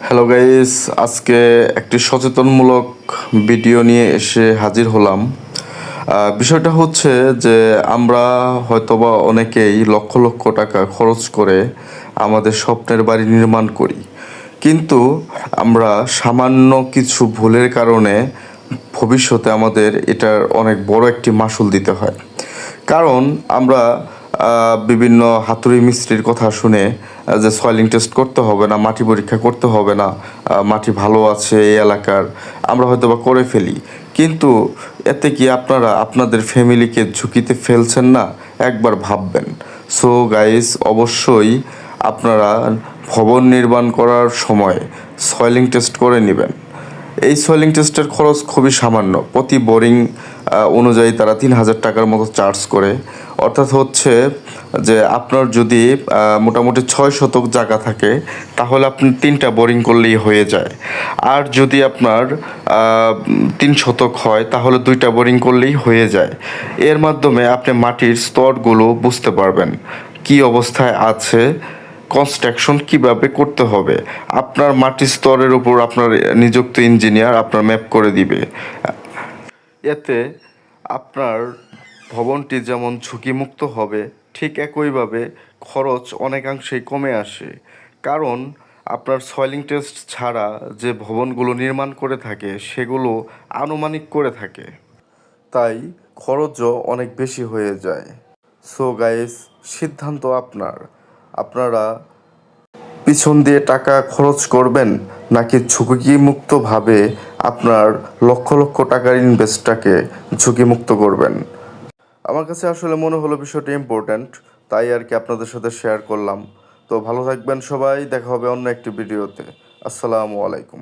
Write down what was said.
Hello guys, আজকে একটি সচেতনমূলক video নিয়ে এসে হাজির হলাম। বিষয়টা হচ্ছে যে আমরা হয়তোবা অনেকেই লক্ষ লক্ষ টাকা খরচ করে আমাদের স্বপ্নের বাড়ি নির্মাণ করি, কিন্তু আমরা সামান্য কিছু ভুলের কারণে ভবিষ্যতে আমাদের এটার অনেক বড় একটি মাসুল দিতে হয়। কারণ আমরা বিভিন্ন হাতুড়ি মিস্ত্রির কথা শুনে যে সয়েলিং টেস্ট করতে হবে না, মাটি পরীক্ষা করতে হবে না, মাটি ভালো আছে এই এলাকার, আমরা হয়তো বা করে ফেলি। কিন্তু এতে কি আপনারা আপনাদের ফ্যামিলিকে ঝুঁকিতে ফেলছেন না? একবার ভাববেন। সো গাইস, অবশ্যই আপনারা ভবন নির্মাণ করার সময় সয়েলিং টেস্ট করে নেবেন। এই সয়েলিং টেস্টের খরচ খুবই সামান্য। প্রতি বোরিং অনুযায়ী তারা ৩,০০০ টাকার মতো চার্জ করে। অর্থাৎ হচ্ছে যে আপনার যদি মোটামুটি ৬ শতক জায়গা থাকে, তাহলে আপনি ৩টা বোরিং করলেই হয়ে যায়। আর যদি আপনার ৩ শতক হয়, তাহলে 2টা বোরিং করলেই হয়ে যায়। এর মাধ্যমে আপনি মাটির স্তরগুলো বুঝতে পারবেন কী অবস্থায় আছে, কনস্ট্রাকশন কিভাবে করতে হবে। আপনার মাটির স্তরের উপর আপনার নিযুক্ত ইঞ্জিনিয়ার আপনার ম্যাপ করে দিবে। এতে আপনার ভবনটি যেমন ঝুঁকিমুক্ত হবে, ঠিক একইভাবে খরচ অনেকাংশেই কমে আসে। কারণ আপনার সয়েলিং টেস্ট ছাড়া যে ভবনগুলো নির্মাণ করে থাকে সেগুলো আনুমানিক করে থাকে, তাই খরচও অনেক বেশি হয়ে যায়। সো গাইস, সিদ্ধান্ত আপনার। আপনারা পিছন দিয়ে টাকা খরচ করবেন, নাকি ঝুঁকিমুক্তভাবে আপনার লক্ষ লক্ষ টাকার ইনভেস্টটাকে ঝুঁকিমুক্ত করবেন? আমার কাছে আসলে মনে হলো বিষয়টা ইম্পর্ট্যান্ট, তাই আর কি আপনাদের সাথে শেয়ার করলাম। তো ভালো থাকবেন সবাই, দেখা হবে অন্য একটি ভিডিওতে। আসসালামু আলাইকুম।